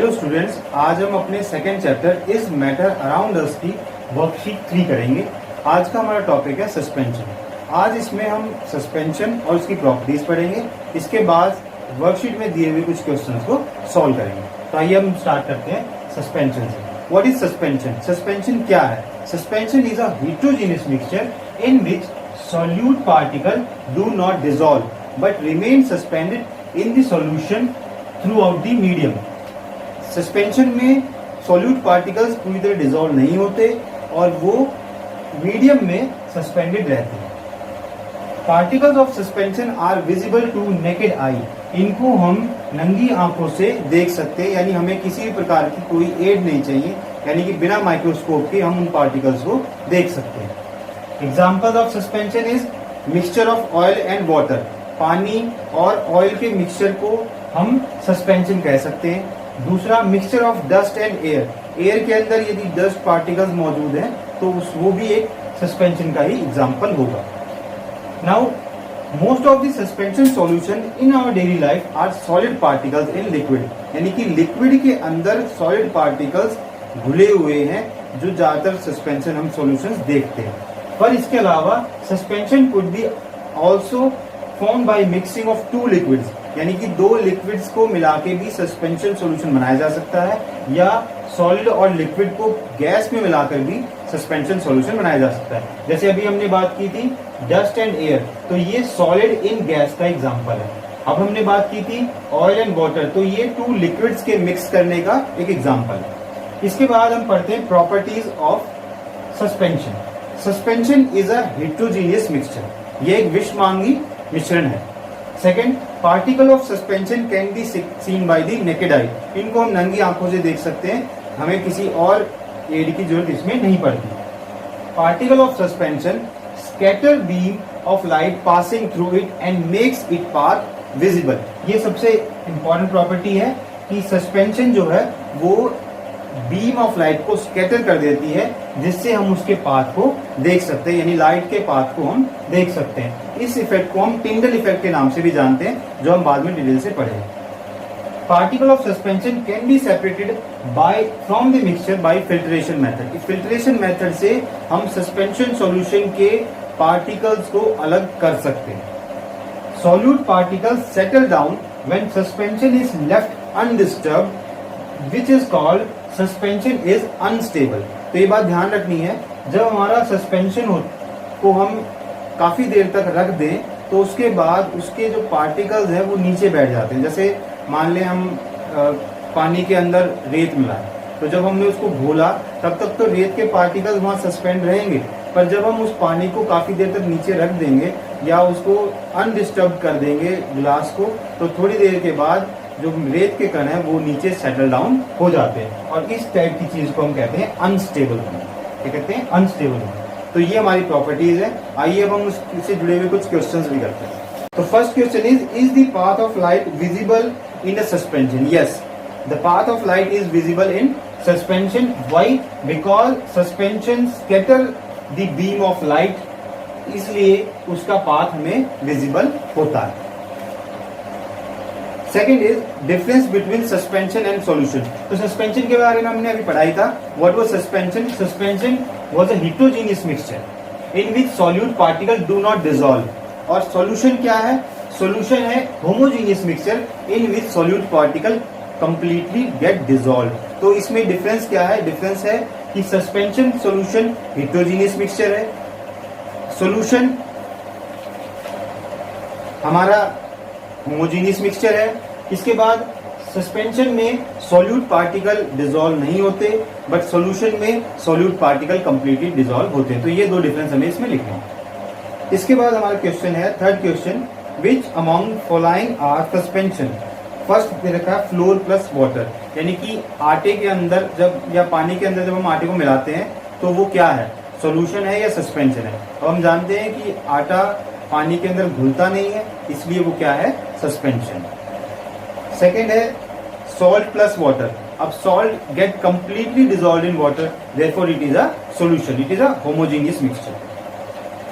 Hello students, आज हम अपने second chapter is matter around us की वर्कशीट 3 करेंगे। आज का हमारा टॉपिक है सस्पेंशन। आज इसमें हम सस्पेंशन और उसकी प्रॉपर्टीज पढ़ेंगे। इसके बाद वर्कशीट में दिए हुए कुछ क्वेश्चंस को सॉल्व करेंगे। तो आइए हम स्टार्ट करते हैं सस्पेंशन से। What is suspension? सस्पेंशन क्या है? Suspension is a heterogeneous mixture in which solute particle do not dissolve but remain suspended in the solution throughout the medium। Suspension में सॉल्यूट पार्टिकल्स पूरी तरह डिसॉल्व नहीं होते और वो मीडियम में सस्पेंडेड रहते हैं। Particles of suspension are visible to naked eye. इनको हम नंगी आंखों से देख सकते हैं, यानी हमें किसी भी प्रकार की कोई एड नहीं चाहिए, यानी कि बिना माइक्रोस्कोप के हम उन पार्टिकल्स को देख सकते हैं। Examples of suspension is mixture of oil and water. पानी और ऑयल के मिक्सचर को हम सस्पेंशन कह सकते हैं। दूसरा, mixture of dust and air. Air के अंदर यदि डस्ट पार्टिकल्स मौजूद हैं तो वो भी एक सस्पेंशन का ही एग्जाम्पल होगा। Now most of the suspension solution in our daily life are solid particles in liquid, यानी कि लिक्विड के अंदर सॉलिड पार्टिकल्स घुले हुए हैं जो ज्यादातर सस्पेंशन हम सॉल्यूशंस देखते हैं। पर इसके अलावा suspension could be also form by mixing of two liquids, यानी कि दो लिक्विड्स को मिला के भी सस्पेंशन सॉल्यूशन बनाया जा सकता है, या सॉलिड और लिक्विड को गैस में मिलाकर भी सस्पेंशन सॉल्यूशन बनाया जा सकता है। जैसे अभी हमने बात की थी डस्ट एंड एयर, तो ये सॉलिड इन गैस का एग्जांपल है। अब हमने बात की थी ऑयल एंड वाटर, तो ये टू लिक्विड्स के मिक्स करने का एक एग्जांपल है। इसके बाद हम पढ़ते हैं properties of suspension. Suspension is a heterogeneous mixture. ये एक विषमांगी मिश्रण है। Second, particle of suspension can be seen by the naked eye. इनको हम नंगी आंखों से देख सकते हैं, हमें किसी और एड की जरूरत इसमें नहीं पड़ती। Particle of suspension scatter beam of light passing through it and makes it path visible. ये सबसे इंपॉर्टेंट प्रॉपर्टी है कि सस्पेंशन जो है वो बीम ऑफ लाइट को स्कैटर कर देती है, जिससे हम उसके पाथ को देख सकते हैं, यानी लाइट के पाथ को हम देख सकते हैं। इस इफेक्ट को हम टिंडल इफेक्ट के नाम से भी जानते हैं, जो हम बाद में डिटेल से पढ़ेंगे। Particle of suspension can be separated by from the mixture by filtration method. Filtration method से हम सस्पेंशन सॉल्यूशन के पार्टिकल्स को अलग कर सकते हैं। Solute particles settle down when suspension is left undisturbed, which is called suspension is unstable। तो ये बात ध्यान रखनी है, जब हमारा सस्पेंशन को हम काफी देर तक रख दें तो उसके बाद उसके जो पार्टिकल्स हैं वो नीचे बैठ जाते हैं। जैसे मान लें हम पानी के अंदर रेत मिलाएं, तो जब हमने उसको घोला तब तक तो रेत के पार्टिकल्स वहां सस्पेंड रहेंगे, पर जब हम उस पानी को काफी देर तक नीचे रख देंगे या उसको अनडिस्टर्ब कर देंगे ग्लास को, तो थोड़ी देर के बाद जो रेत के कण है वो नीचे सेटल डाउन हो जाते हैं, और इस टाइप की चीज को हम कहते हैं अनस्टेबल होना। क्या कहते हैं? अनस्टेबल होना। तो ये हमारी प्रॉपर्टीज है। आइए अब हम उससे जुड़े हुए कुछ क्वेश्चंस भी करते हैं। तो first question is the path of light visible in a suspension? Yes, the path of light is visible in suspension. Why? Because suspension scatter the beam of light, इसलिए उसका पाथ हमें विजिबल होता है। Second is difference between suspension and solution. तो suspension के बारे में हमने अभी पढ़ाई था। What was suspension? Suspension was a heterogeneous mixture in which solute particle do not dissolve. और सॉल्यूशन क्या है? सॉल्यूशन है homogeneous mixture in which solute particle completely gate dissolve. तो इसमें डिफरेंस क्या है? डिफरेंस है कि सस्पेंशन सॉल्यूशन हेटेरोजेनियस मिक्सचर है, सॉल्यूशन हमारा होमोजेनियस मिक्सचर है। इसके बाद सस्पेंशन में सॉल्यूट पार्टिकल डिसॉल्व नहीं होते, बट सॉल्यूशन में सॉल्यूट पार्टिकल कंप्लीटली डिसॉल्व होते हैं। तो ये दो डिफरेंस हमें इसमें लिखना है। इसके बाद हमारा क्वेश्चन है third question, which among following are suspension? First दे रखा है फ्लोर प्लस वाटर, यानी कि आटे के अंदर जब या पानी के अंदर जब हम आटे को मिलाते हैं तो वो क्या है? सॉल्यूशन है या सस्पेंशन है? अब हम जानते हैं कि आटा पानी के अंदर घुलता नहीं है, इसलिए वो क्या है? सस्पेंशन। सेकेंड है सॉल्ट प्लस वाटर। अब salt get completely dissolved in water, therefore it is a solution, it is a homogeneous mixture.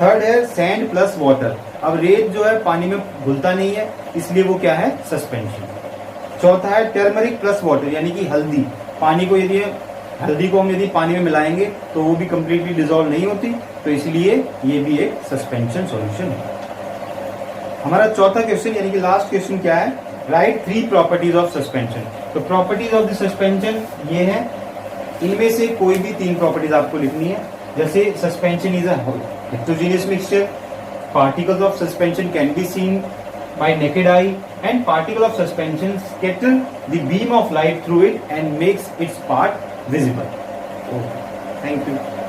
Third है सैंड प्लस वाटर। अब रेत जो है पानी में घुलता नहीं है, इसलिए वो क्या है? सस्पेंशन। चौथा है टर्मरिक प्लस वाटर, यानी कि हल्दी। पानी को हल्दी को हम यदि पानी में मिलाएंगे तो वो भी कंप्लीटली डिसॉल्व नहीं होती, तो इसलिए ये भी एक सस्पेंशन सॉल्यूशन है। हमारा चौथा क्वेश्चन यानी कि लास्ट क्वेश्चन क्या है, राइट 3 प्रॉपर्टीज ऑफ सस्पेंशन। तो प्रॉपर्टीज ऑफ द सस्पेंशन ये है, इनमें से कोई भी 3 प्रॉपर्टीज आपको लिखनी है। जैसे suspension is a heterogeneous mixture, particles of suspension can be seen by naked eye, and particle of suspension scatter the beam of light through it and makes its part visible. Okay. Thank you.